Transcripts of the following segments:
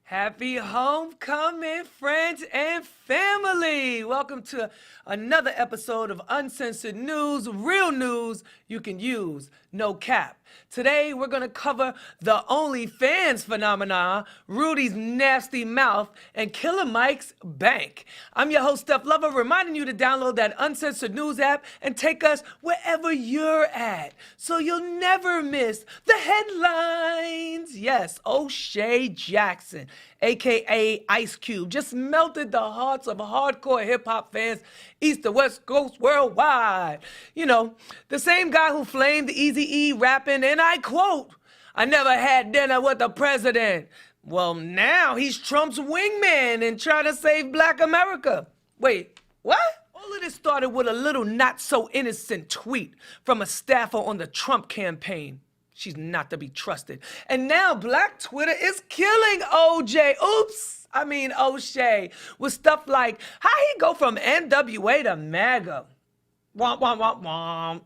Happy homecoming, friends and family. Welcome to another episode of Uncensored News, real news you can use, no cap. Today, we're going to cover the OnlyFans phenomena, Rudy's nasty mouth, and Killer Mike's bank. I'm your host, Steph Lover, reminding you to download that Uncensored News app and take us wherever you're at, so you'll never miss the headlines. Yes, O'Shea Jackson, aka Ice Cube, just melted the hearts of hardcore hip-hop fans east to west coast worldwide. You know, the same guy who flamed Eazy-E rapping, and I quote, "I never had dinner with the president." Well, now he's Trump's wingman and trying to save Black America. Wait, what? All of this started with a little not-so-innocent tweet from a staffer on the Trump campaign. She's not to be trusted. And now Black Twitter is killing O'Shea, with stuff like, how he go from NWA to MAGA? Womp, womp, womp, womp.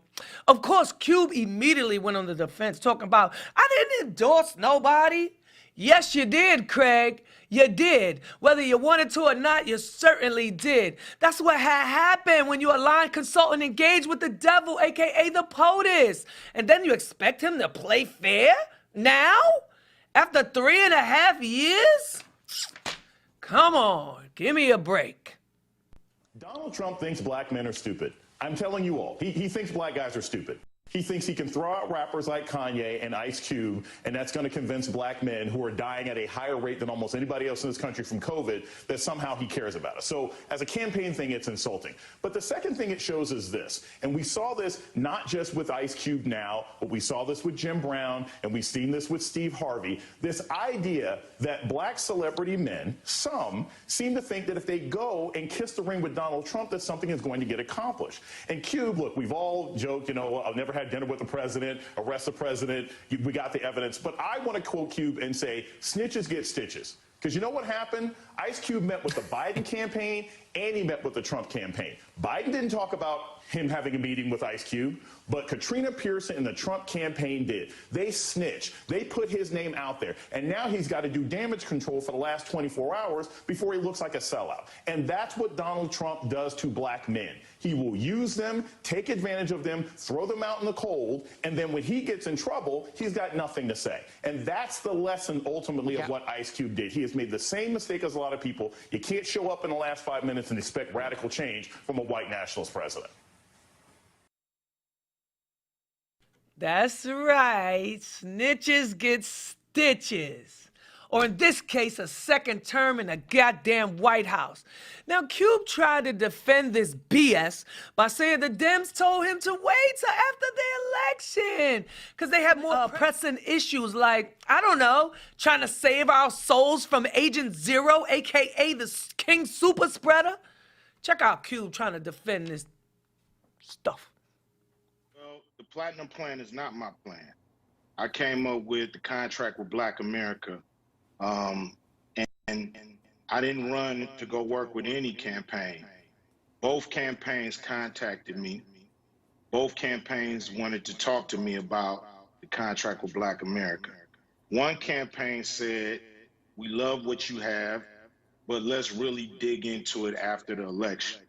Of course, Cube immediately went on the defense, talking about, I didn't endorse nobody. Yes, you did, Craig. You did. Whether you wanted to or not, you certainly did. That's what happened when you align, consult, and engage with the devil, a.k.a. the POTUS. And then you expect him to play fair? Now? After 3.5 years? Come on, give me a break. Donald Trump thinks black men are stupid. I'm telling you all, he thinks black guys are stupid. He thinks he can throw out rappers like Kanye and Ice Cube, and that's going to convince black men who are dying at a higher rate than almost anybody else in this country from COVID that somehow he cares about us. So as a campaign thing, it's insulting. But the second thing it shows is this, and we saw this not just with Ice Cube now, but we saw this with Jim Brown, and we've seen this with Steve Harvey, this idea that black celebrity men, some, seem to think that if they go and kiss the ring with Donald Trump, that something is going to get accomplished. And Cube, look, we've all joked, you know, I've never had dinner with the president, arrest the president, we got the evidence. But I want to quote Cube and say, snitches get stitches. Because you know what happened? Ice Cube met with the Biden campaign and he met with the Trump campaign. Biden didn't talk about him having a meeting with Ice Cube, but Katrina Pearson and the Trump campaign did. They snitched. They put his name out there. And now he's got to do damage control for the last 24 hours before he looks like a sellout. And that's what Donald Trump does to black men. He will use them, take advantage of them, throw them out in the cold, and then when he gets in trouble, he's got nothing to say. And that's the lesson ultimately of what Ice Cube did. He has made the same mistake as a lot of people. You can't show up in the last 5 minutes and expect radical change from a white nationalist president. That's right. Snitches get stitches. Or in this case, a second term in the goddamn White House. Now, Cube tried to defend this BS by saying the Dems told him to wait till after the election because they had more pressing issues like, I don't know, trying to save our souls from Agent Zero, a.k.a. the King Super Spreader. Check out Cube trying to defend this stuff. Well, the Platinum Plan is not my plan. I came up with the contract with Black America. And I didn't run to go work with any campaign. Both campaigns contacted me. Both campaigns wanted to talk to me about the contract with Black America. One campaign said, we love what you have, but let's really dig into it after the election.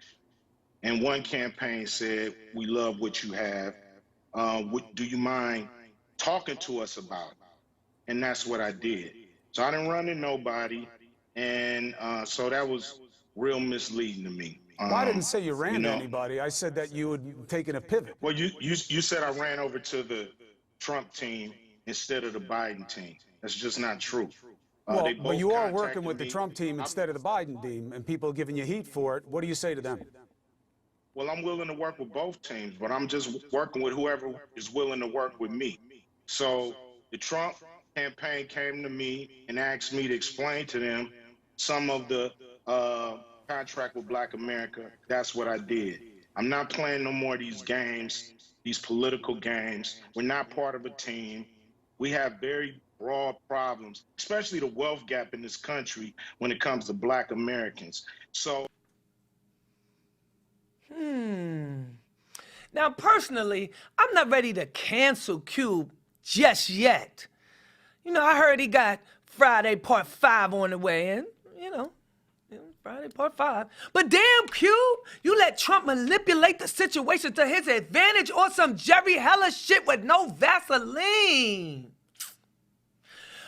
And one campaign said, we love what you have. Do you mind talking to us about it? And that's what I did. So I didn't run to nobody, and so that was real misleading to me. Well, I didn't say you ran to anybody. I said that you had taken a pivot. Well, you said I ran over to the Trump team instead of the Biden team. That's just not true. Well, but you are working with the Trump team instead of the Biden team, and people are giving you heat for it. What do you say to them? Well, I'm willing to work with both teams, but I'm just working with whoever is willing to work with me. So the Trump campaign came to me and asked me to explain to them some of the contract with Black America. That's what I did. I'm not playing no more of these games, these political games. We're not part of a team. We have very broad problems, especially the wealth gap in this country when it comes to Black Americans. So. Now, personally, I'm not ready to cancel Cube just yet. You know, I heard he got Friday Part 5 on the way in, you know. Friday Part 5. But damn, Q, you let Trump manipulate the situation to his advantage or some Jerry Heller shit with no Vaseline.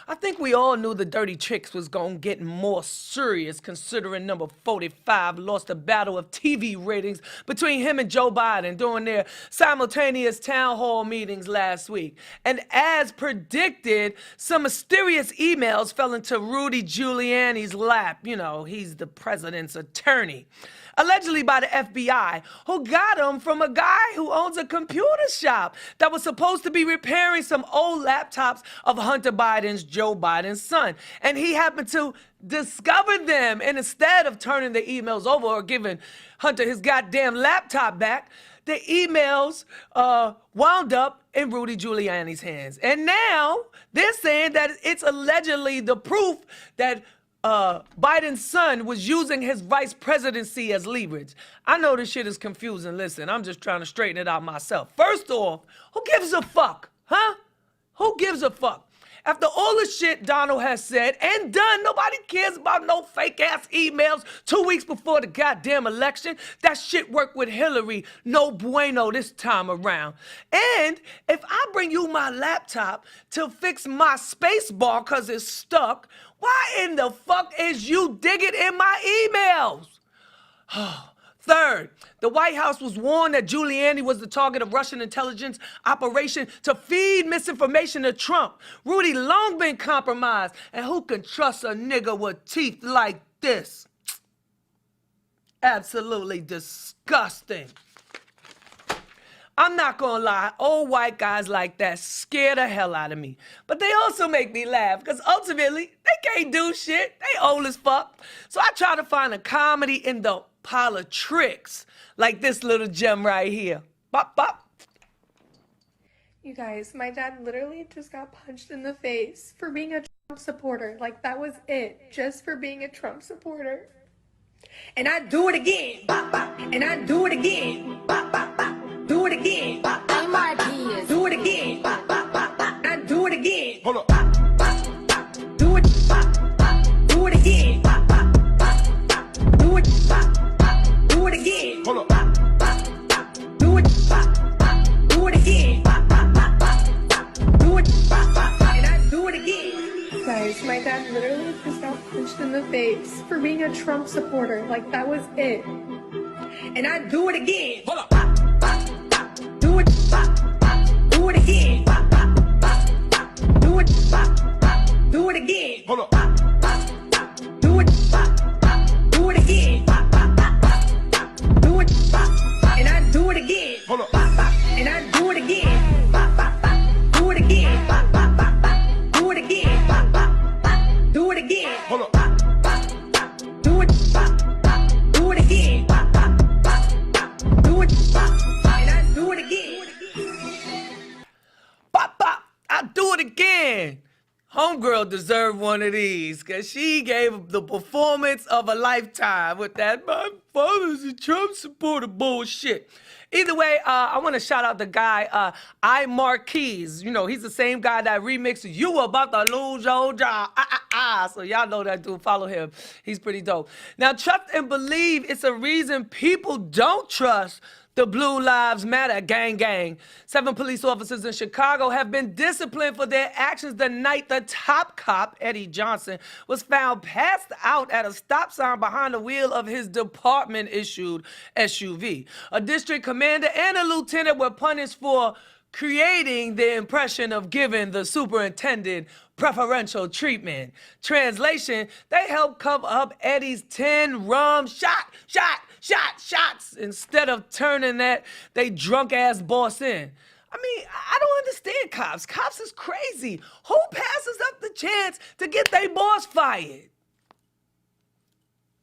I think we all knew the dirty tricks was gonna get more serious considering number 45 lost a battle of TV ratings between him and Joe Biden during their simultaneous town hall meetings last week. And as predicted, some mysterious emails fell into Rudy Giuliani's lap. You know, he's the president's attorney. Allegedly by the FBI, who got him from a guy who owns a computer shop that was supposed to be repairing some old laptops of Hunter Biden's Joe Biden's son. And he happened to discover them, and instead of turning the emails over or giving Hunter his goddamn laptop back, the emails wound up in Rudy Giuliani's hands. And now they're saying that it's allegedly the proof that Biden's son was using his vice presidency as leverage. I know this shit is confusing. Listen, I'm just trying to straighten it out myself. First off, who gives a fuck? Huh? Who gives a fuck? After all the shit Donald has said and done, nobody cares about no fake-ass emails 2 weeks before the goddamn election. That shit worked with Hillary. No bueno this time around. And if I bring you my laptop to fix my space bar because it's stuck, why in the fuck is you digging in my emails? Third, the White House was warned that Giuliani was the target of Russian intelligence operation to feed misinformation to Trump. Rudy long been compromised, and who can trust a nigga with teeth like this? Absolutely disgusting. I'm not gonna lie, old white guys like that scare the hell out of me. But they also make me laugh, because ultimately, they can't do shit. They old as fuck. So I try to find a comedy in the pile of tricks, like this little gem right here. Bop, bop. You guys, my dad literally just got punched in the face for being a Trump supporter. Like, that was it, just for being a Trump supporter. And I do it again. And I do it again. Do it again. MRP. Do it again. I do it again. Hold up. Do it. Do it again. Do it. Do it again. Hold up. Do it. Do it again. Do it. And I do it again. Guys, my dad literally just got punched in the face for being a Trump supporter. Like, that was it. And I do it again. Hold up. Do it. Do it again. Do it. Do it again. Hold up. Do it. Do it again. Do it. And I do it again. Hold up. And I do it again. Do it again. Do it again. Do it again. Hold up. Do it. Do it again. Do it. And I do it again. Bop, bop. I do it again. Homegirl deserved one of these, because she gave the performance of a lifetime with that "my father's a Trump supporter" bullshit. Either way, I want to shout out the guy, I Marquise. You know, he's the same guy that remixed "You About to Lose Your Job." So y'all know that dude. Follow him. He's pretty dope. Now, trust and believe it's a reason people don't trust the Blue Lives Matter gang. 7 police officers in Chicago have been disciplined for their actions the night the top cop, Eddie Johnson, was found passed out at a stop sign behind the wheel of his department-issued SUV. A district commander and a lieutenant were punished for creating the impression of giving the superintendent preferential treatment. Translation, they helped cover up Eddie's 10 rum shots instead of turning that they drunk ass boss in. I mean, I don't understand cops. Cops is crazy. Who passes up the chance to get their boss fired?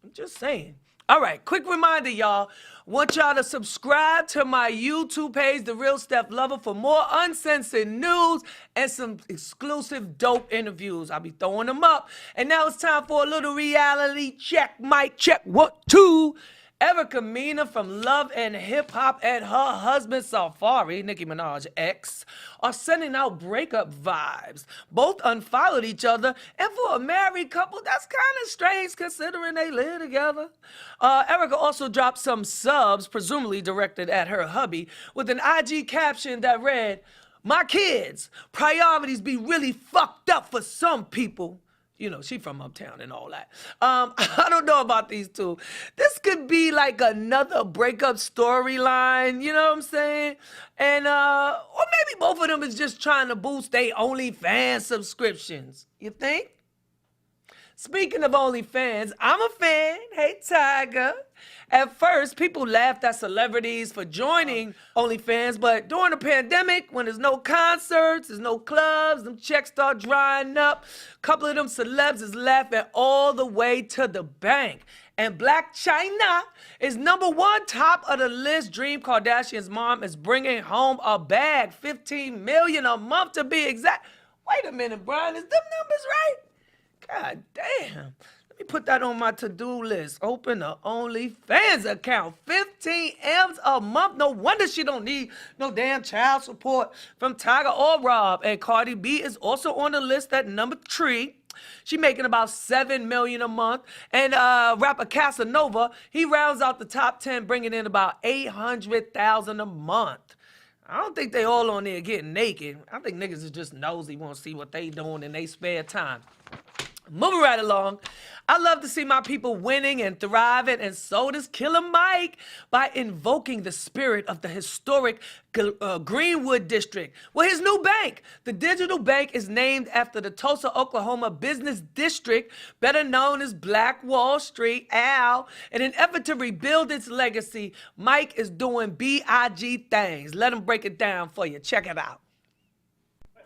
I'm just saying. All right, quick reminder, y'all. Want y'all to subscribe to my YouTube page, The Real Steph Lover, for more uncensored news and some exclusive dope interviews. I'll be throwing them up. And now it's time for a little reality check. Mic check, 1, 2. Erica Mena from Love and Hip Hop and her husband Safari, Nicki Minaj ex, are sending out breakup vibes. Both unfollowed each other, and for a married couple, that's kind of strange considering they live together. Erica also dropped some subs, presumably directed at her hubby, with an IG caption that read, "My kids, priorities be really fucked up for some people." You know, she from uptown and all that. I don't know about these two. This could be like another breakup storyline, you know what I'm saying? And, or maybe both of them is just trying to boost their OnlyFans subscriptions. You think? Speaking of OnlyFans, I'm a fan. Hey, Tiger. At first, people laughed at celebrities for joining OnlyFans, but during the pandemic, when there's no concerts, there's no clubs, them checks start drying up. A couple of them celebs is laughing all the way to the bank. And Black China is #1 top of the list. Dream Kardashian's mom is bringing home a bag, $15 million a month to be exact. Wait a minute, Brian, is them numbers right? God damn. Let me put that on my to-do list. Open a OnlyFans account. 15 M's a month. No wonder she don't need no damn child support from Tiger or Rob. And Cardi B is also on the list at #3. She making about $7 million a month. And rapper Casanova, he rounds out the top 10, bringing in about $800,000 a month. I don't think they all on there getting naked. I think niggas is just nosy, want to see what they doing in their spare time. Moving right along, I love to see my people winning and thriving, and so does Killer Mike by invoking the spirit of the historic Greenwood District. Well, his new bank, the digital bank, is named after the Tulsa, Oklahoma business district, better known as Black Wall Street, Al. In an effort to rebuild its legacy, Mike is doing BIG things. Let him break it down for you. Check it out.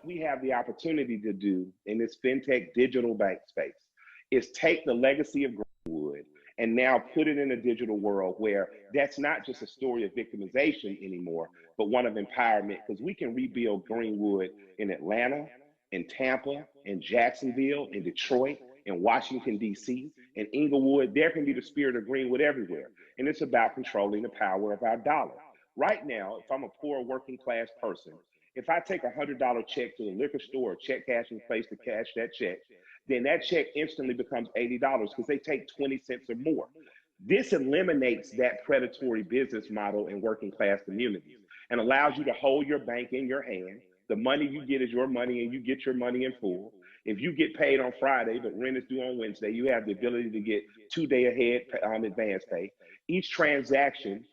We have the opportunity to do in this fintech digital bank space is take the legacy of Greenwood and now put it in a digital world where that's not just a story of victimization anymore, but one of empowerment, because we can rebuild Greenwood in Atlanta, in Tampa, in Jacksonville, in Detroit, in Washington, D.C., in Inglewood. There can be the spirit of Greenwood everywhere. And it's about controlling the power of our dollar. Right now, if I'm a poor working class person, if I take a $100 check to the liquor store or check cashing place to cash that check, then that check instantly becomes $80 because they take 20 cents or more. This eliminates that predatory business model in working class communities and allows you to hold your bank in your hand. The money you get is your money and you get your money in full. If you get paid on Friday, but rent is due on Wednesday, you have the ability to get 2 day ahead advance pay. Each transaction,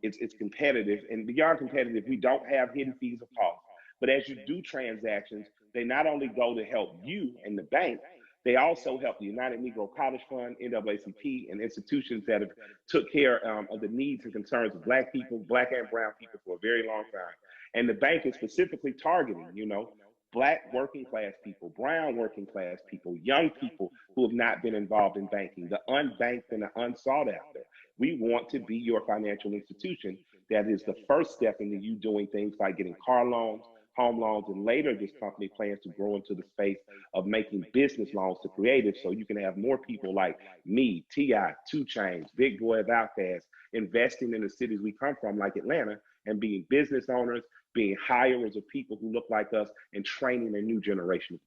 it's competitive, and beyond competitive, we don't have hidden fees or costs. But as you do transactions, they not only go to help you and the bank, they also help the United Negro College Fund, NAACP, and institutions that have took care of the needs and concerns of Black people, Black and brown people for a very long time. And the bank is specifically targeting, Black working class people, brown working class people, young people who have not been involved in banking, the unbanked and the unsought after. We want to be your financial institution that is the first step into you doing things like getting car loans, home loans, and later this company plans to grow into the space of making business loans to creatives so you can have more people like me, T.I., 2 Chainz, Big Boy of Outkast, investing in the cities we come from like Atlanta and being business owners, being hirers of people who look like us and training a new generation.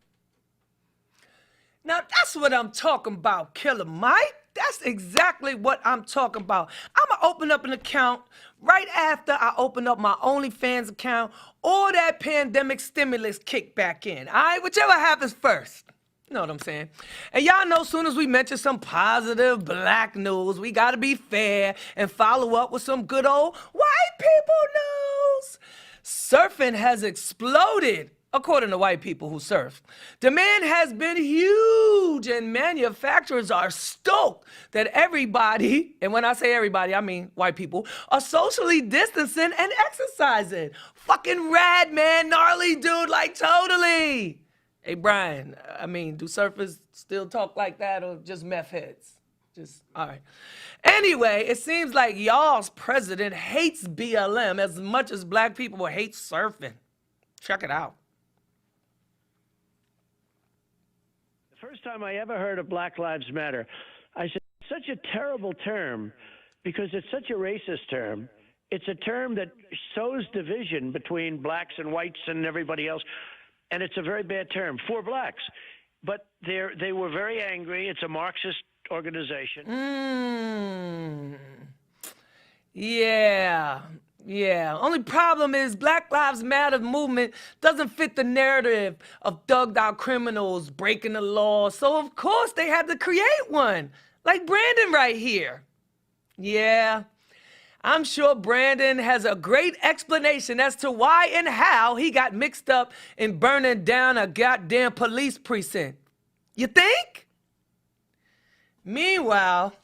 Now, that's what I'm talking about, Killer Mike. That's exactly what I'm talking about. I'm going to open up an account right after I open up my OnlyFans account or that pandemic stimulus kick back in. All right, whichever happens first. You know what I'm saying? And y'all know as soon as we mention some positive Black news, we got to be fair and follow up with some good old white people news. Surfing has exploded. According to white people who surf, demand has been huge and manufacturers are stoked that everybody, and when I say everybody, I mean white people, are socially distancing and exercising. Fucking rad, man, gnarly dude, like totally. Hey, Brian, do surfers still talk like that or just meth heads? All right. Anyway, it seems like y'all's president hates BLM as much as Black people hate surfing. Check it out. First time I ever heard of Black Lives Matter, I said, such a terrible term because it's such a racist term. It's a term that sows division between blacks and whites and everybody else, and it's a very bad term for blacks. But they were very angry. It's a Marxist organization. Yeah. Only problem is Black Lives Matter movement doesn't fit the narrative of thugged out criminals breaking the law. So of course they had to create one, like Brandon right here. Yeah. I'm sure Brandon has a great explanation as to why and how he got mixed up in burning down a goddamn police precinct. You think? Meanwhile,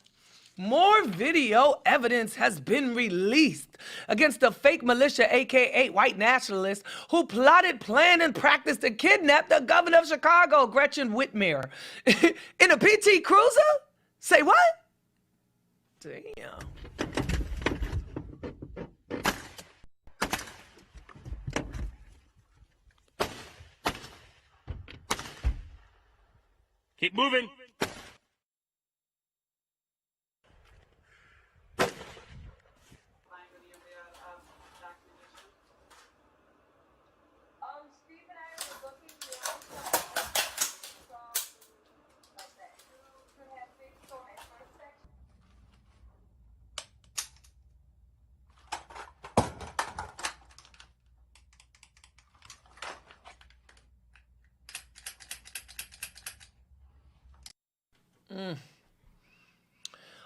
more video evidence has been released against the fake militia, aka white nationalists, who plotted, planned, and practiced to kidnap the governor of Chicago, Gretchen Whitmer, in a PT Cruiser? Say what? Damn. Keep moving.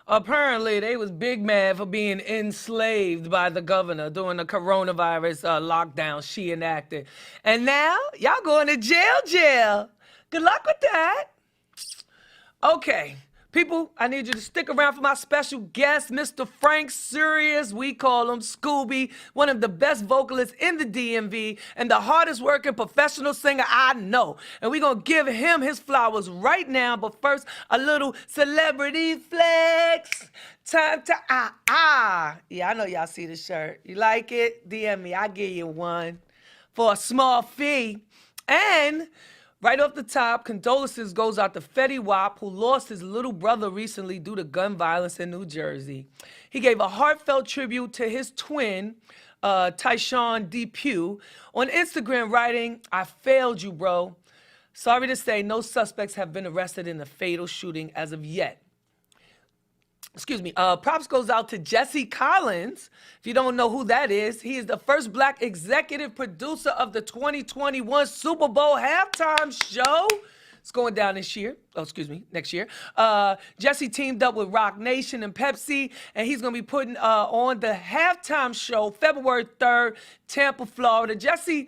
Apparently, they was big mad for being enslaved by the governor during the coronavirus lockdown she enacted. And now, y'all going to jail. Good luck with that. Okay, people, I need you to stick around for my special guest, Mr. Frank Sirius. We call him Scooby, one of the best vocalists in the DMV and the hardest working professional singer I know. And we're going to give him his flowers right now. But first, a little celebrity flex. Time to Yeah, I know y'all see the shirt. You like it? DM me. I'll give you one for a small fee. And right off the top, condolences goes out to Fetty Wap, who lost his little brother recently due to gun violence in New Jersey. He gave a heartfelt tribute to his twin, Tyshawn Depew, on Instagram writing, "I failed you, bro. Sorry to say, no suspects have been arrested in the fatal shooting as of yet." Excuse me. Props goes out to Jesse Collins. If you don't know who that is, he is the first black executive producer of the 2021 Super Bowl halftime show. It's going down this year. Next year. Jesse teamed up with Rock Nation and Pepsi, and he's going to be putting on the halftime show February 3rd, Tampa, Florida. Jesse,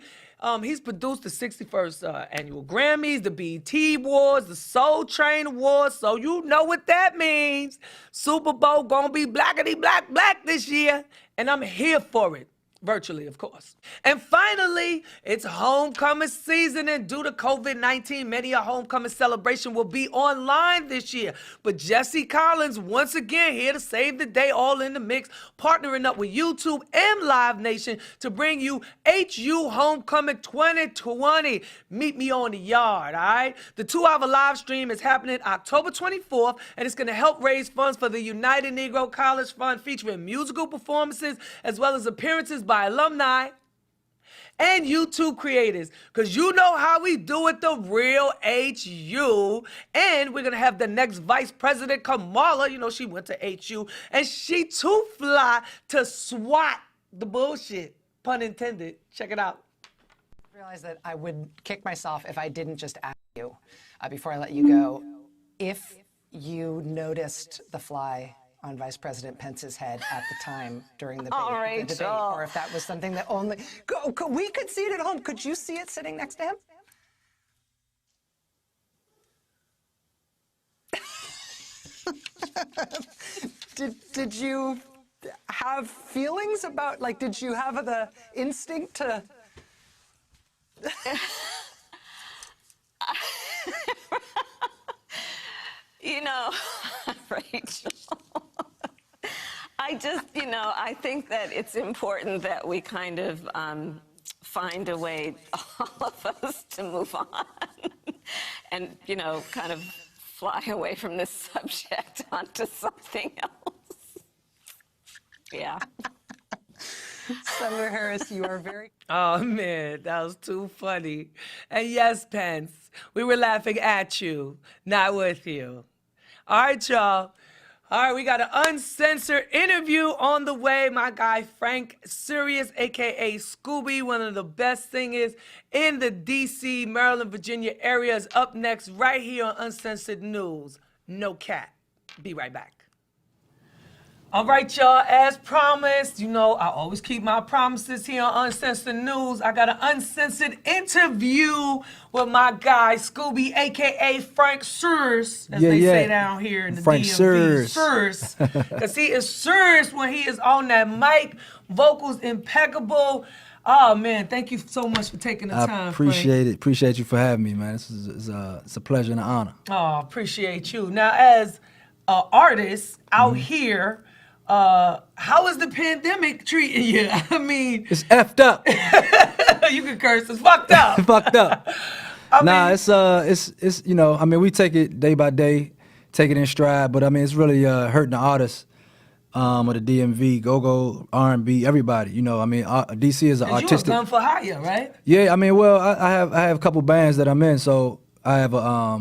he's produced the 61st annual Grammys, the BET Awards, the Soul Train Awards, so you know what that means. Super Bowl gonna be blackity black this year, and I'm here for it. Virtually, of course. And finally, it's homecoming season, and due to COVID-19, many a homecoming celebration will be online this year. But Jesse Collins, once again, here to save the day, all in the mix, partnering up with YouTube and Live Nation to bring you HU Homecoming 2020. Meet me on the yard, all right? The 2-hour live stream is happening October 24th, and it's going to help raise funds for the United Negro College Fund, featuring musical performances as well as appearances by alumni and YouTube creators, because you know how we do it, the real HU. And we're going to have the next Vice President, Kamala. You know, she went to HU, and she too fly to swat the bullshit, pun intended. Check it out. I realized that I would kick myself if I didn't just ask you, before I let you go, if you noticed the fly on Vice President Pence's head at the time during the debate, or if that was something that only we could see it at home. Could you see it sitting next to him? Did you have feelings about, like, did you have the instinct to? You know, Rachel, I think that it's important that we kind of find a way, all of us, to move on and, kind of fly away from this subject onto something else. Yeah. Senator Harris, you are very. Oh man, that was too funny. And yes, Pence, we were laughing at you, not with you. All right, y'all. All right, we got an uncensored interview on the way. My guy Frank Sirius, aka Scooby, one of the best singers in the DC, Maryland, Virginia area, is up next right here on Uncensored News. No cap. Be right back. All right, y'all, as promised, you know, I always keep my promises here on Uncensored News. I got an uncensored interview with my guy, Scooby, a.k.a. Frank Sirius, as they say down here in the Frank DMV. Sirius. Because he is serious when he is on that mic, vocals impeccable. Oh, man, thank you so much for taking the time, I appreciate Frank. it. Appreciate you for having me, man. It's a pleasure and an honor. Oh, appreciate you. Now, as an artist out here, how is the pandemic treating you? I mean, It's effed up. you can curse. It's fucked up. Fucked up. I Nah, mean, it's you know, I mean, we take it day by day, take it in stride, but I mean, it's really hurting the artists of the DMV, go R&B, everybody. You know, I mean, DC is an 'cause artistic. you a gun for hire, right? Yeah, I mean, well, I have a couple bands that I'm in, so I have a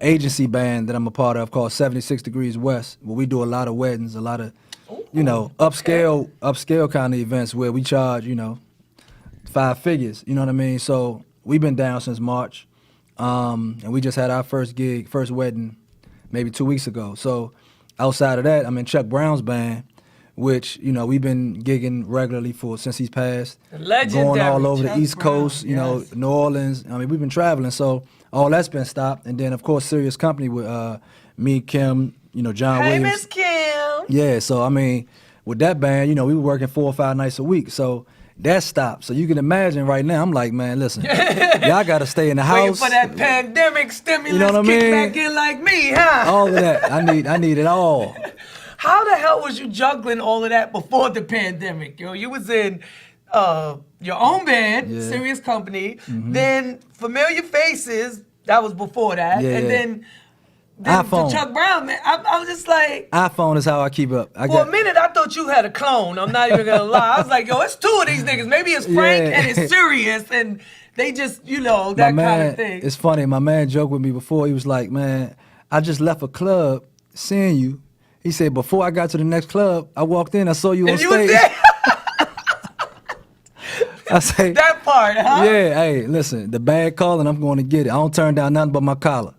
agency band that I'm a part of called 76 Degrees West, where we do a lot of weddings, a lot of, you know, upscale kind of events where we charge, you know, 5 figures. You know what I mean? So we've been down since March, and we just had our first wedding, maybe 2 weeks ago. So outside of that, I'm in Chuck Brown's band, which, you know, we've been gigging regularly since he's passed. Legendary Going all over Chuck the East Brown, Coast, you know, yes. New Orleans. I mean, we've been traveling, so all that's been stopped. And then, of course, Serious Company with me, Kim, you know, John Hey, Williams. Miss Kim. Yeah, so I mean, with that band, you know, we were working 4 or 5 nights a week, so that stopped. So you can imagine right now, I'm like, man, listen, y'all got to stay in the Waiting house. for that pandemic stimulus You know what I kick mean? back in like me, huh? All of that, I need it all. How the hell was you juggling all of that before the pandemic? Yo, you was in your own band, Yeah. Serious Company, then Familiar Faces, that was before that, Yeah, and yeah. then iPhone. to Chuck Brown, man. I was just like, iPhone is how I keep up. for a minute, I thought you had a clone. I'm not even gonna lie. I was like, yo, it's 2 of these niggas. Maybe it's Frank Yeah. and it's Serious, and they just, you know, that kind of thing. It's funny. My man joked with me before. He was like, man, I just left a club seeing you. He said, before I got to the next club, I walked in, I saw you on And you was stage. there? I say, That part, huh? yeah, hey, listen, the bag calling, I'm going to get it. I don't turn down nothing but my collar.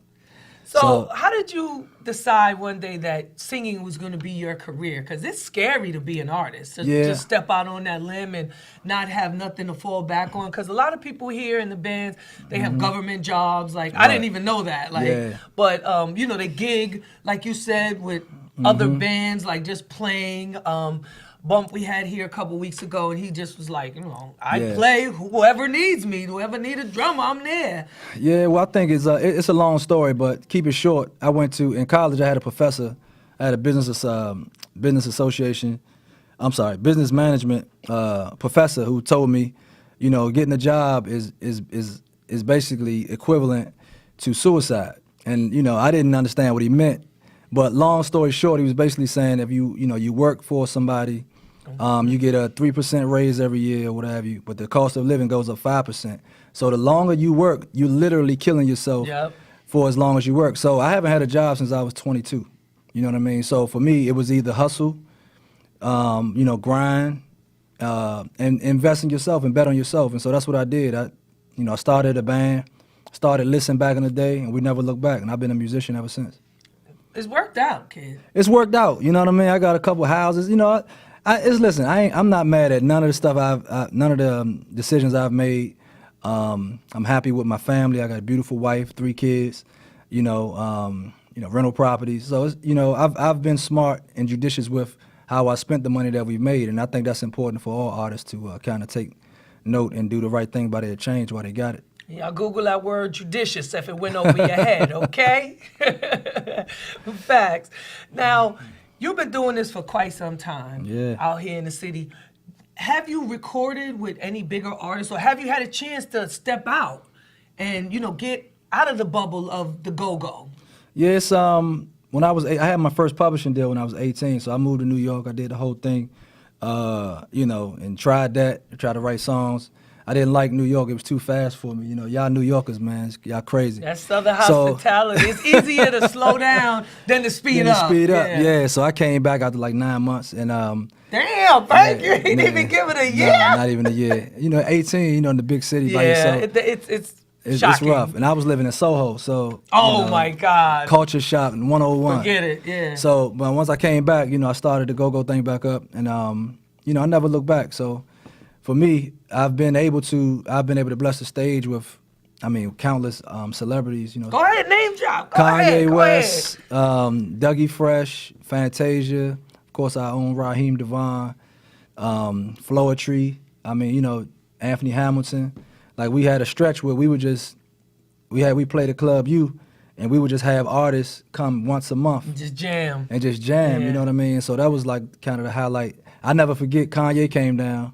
So how did you decide one day that singing was going to be your career? Because it's scary to be an artist, to Yeah. just step out on that limb and not have nothing to fall back on. Because a lot of people here in the bands, they have government jobs. Like, I didn't even know that. Like, Yeah. but, you know, they gig, like you said, with other bands, like just playing. Bump we had here a couple weeks ago, and he just was like, you know, I Yeah. play whoever needs me. Whoever need a drummer, I'm there. Yeah, well, I think it's a long story, but keep it short. In college, I had a professor. I had a business management professor who told me, you know, getting a job is basically equivalent to suicide. And, you know, I didn't understand what he meant. But long story short, he was basically saying if you work for somebody, you get a 3% raise every year or what have you, but the cost of living goes up 5%. So the longer you work, you're literally killing yourself for as long as you work. So I haven't had a job since I was 22. You know what I mean? So for me, it was either hustle, you know, grind, and invest in yourself and bet on yourself. And so that's what I did. I started a band, started listening back in the day, and we never looked back. And I've been a musician ever since. It's worked out, kid. It's worked out. You know what I mean? I got a couple houses. You know, listen. I'm not mad at none of the stuff none of the decisions I've made. I'm happy with my family. I got a beautiful wife, 3 kids. You know, rental properties. So I've been smart and judicious with how I spent the money that we've made, and I think that's important for all artists to kind of take note and do the right thing by their change while they got it. Y'all Google that word judicious if it went over your head, okay? Facts. Now, you've been doing this for quite some time out here in the city. Have you recorded with any bigger artists, or have you had a chance to step out and, you know, get out of the bubble of the go-go? Yes, when I had my first publishing deal when I was 18. So I moved to New York. I did the whole thing, you know, and tried to write songs. I didn't like New York. It was too fast for me. You know, y'all New Yorkers, man, y'all crazy. That Southern hospitality. It's easier to slow down than to speed up. Yeah. So I came back after like 9 months, and damn, Frank, you ain't even give it a year. Nah, not even a year. You know, 18. You know, in the big city by yourself. It's It's shocking. rough. And I was living in Soho, so oh my God, culture shock in 101. Forget it. Yeah. So, but once I came back, you know, I started the go-go thing back up, and you know, I never looked back. So, for me, I've been able to bless the stage with, I mean, countless celebrities. You know, go ahead, name drop. Kanye West, Dougie Fresh, Fantasia, of course, our own Raheem Devon, Floetry. I mean, you know, Anthony Hamilton. Like, we had a stretch where we played at Club U, and we would just have artists come once a month. And just jam. You know what I mean? So that was like kind of the highlight. I never forget Kanye came down,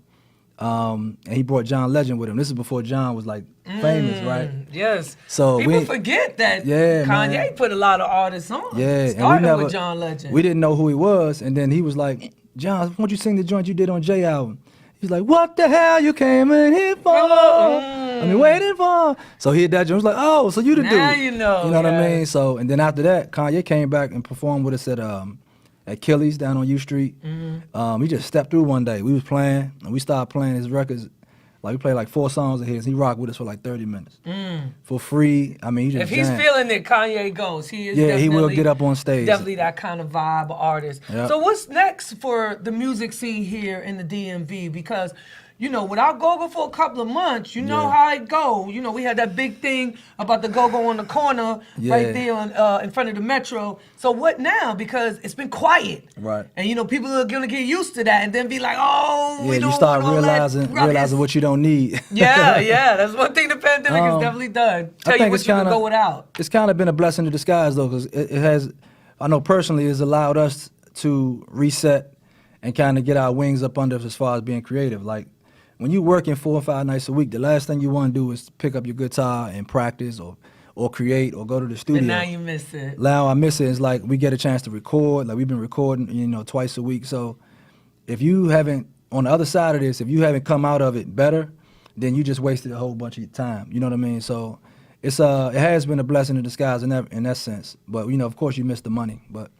and he brought John Legend with him. This is before John was like famous, right? Yes. So people forget that Kanye put a lot of artists on. Yeah. Starting with John Legend. We didn't know who he was, and then he was like, John, why don't you sing the joint you did on Jay album? He's like, what the hell you came in here for? I mean, waiting for. So he did that joint. I was like, oh, so you the dude. Now you know. You know what I mean? So, and then after that, Kanye came back and performed with us at Killy's down on U Street. He just stepped through one day. We was playing, and we started playing his records. Like, we played like 4 songs of his. He rocked with us for like 30 minutes. For free. I mean, he just if he's jammed. feeling it, Kanye goes. He is he will get up on stage. Definitely that kind of vibe artist. Yep. So what's next for the music scene here in the DMV? Because, you know, without Go-Go for a couple of months, you know how it go. You know, we had that big thing about the Go-Go on the corner right there on, in front of the Metro. So what now? Because it's been quiet. Right. And, you know, people are going to get used to that and then be like, oh, we don't you start want all realizing what you don't need. Yeah. That's one thing the pandemic has definitely done. Tell you what you can go without. It's kind of been a blessing in disguise, though, because it has, I know personally, it's allowed us to reset and kind of get our wings up under us as far as being creative. Like, when you're working 4 or 5 nights a week, the last thing you want to do is pick up your guitar and practice or create or go to the studio. And now you miss it. Now I miss it. It's like we get a chance to record. Like, we've been recording, you know, twice a week. So if you haven't, on the other side of this, if you haven't come out of it better, then you just wasted a whole bunch of your time. You know what I mean? So it has been a blessing in disguise in that sense. But, you know, of course you miss the money, but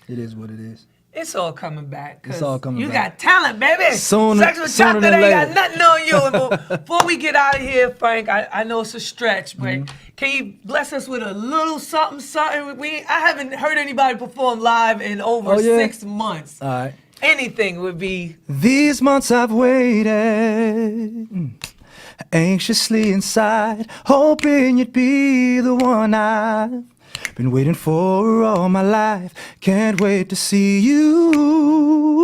it is what it is. It's all coming back. It's all coming back. You got talent, baby. Sooner Chocolate than ain't later. got nothing on you. And before we get out of here, Frank, I know it's a stretch, but can you bless us with a little something? I haven't heard anybody perform live in over 6 months. All right. Anything would be. These months I've waited, anxiously inside, hoping you'd be the one I've been waiting for all my life. Can't wait to see you,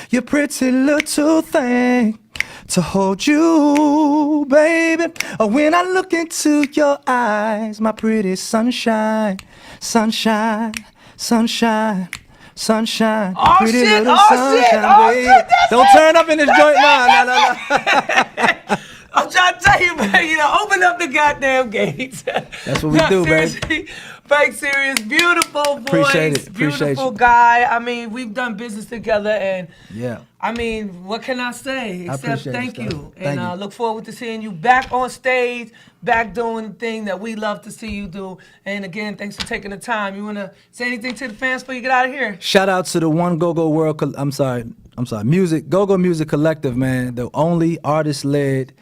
your pretty little thing, to hold you, baby. When I look into your eyes, my pretty sunshine, sunshine, sunshine. Sunshine, Oh, pretty shit, little oh, sunshine, shit, oh, baby. shit, that's Don't it. turn up in this joint now. No. I'm trying to tell you, man, you know, open up the goddamn gates. That's what we do, baby. Frank Serious, beautiful voice, Appreciate it. beautiful guy. I mean, we've done business together, and Yeah. I mean, what can I say except appreciate thank it, you. Steph. And Thank you. look forward to seeing you back on stage, back doing the thing that we love to see you do. And again, thanks for taking the time. You want to say anything to the fans before you get out of here? Shout out to the One Go-Go World, Go-Go Music Collective, man. The only artist-led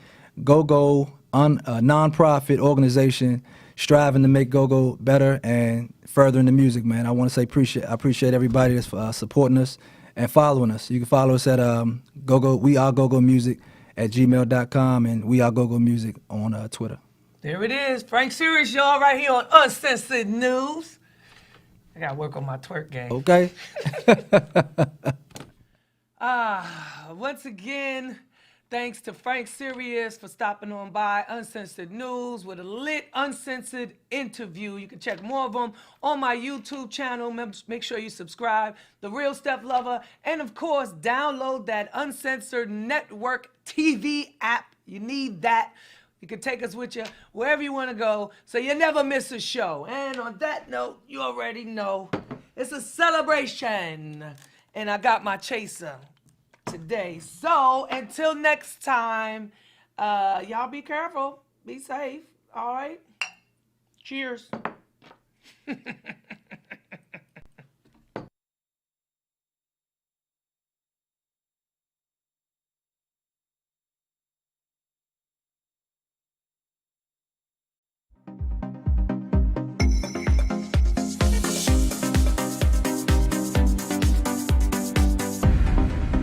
go-go non-profit organization striving to make go-go better and furthering the music, man. I want to say I appreciate everybody that's supporting us and following us. You can follow us at We Are Go-Go Music at gmail.com and We Are Go-Go Music on Twitter. There it is. Frank Serious, y'all, right here on Uncensored News. I got to work on my twerk game. Okay. Once again, thanks to Frank Serious for stopping on by Uncensored News with a lit, uncensored interview. You can check more of them on my YouTube channel. Make sure you subscribe, The Real Steph Lover, and of course, download that Uncensored Network TV app. You need that. You can take us with you wherever you want to go so you never miss a show. And on that note, you already know it's a celebration. And I got my chaser today. So until next time, y'all be careful. Be safe. All right? Cheers.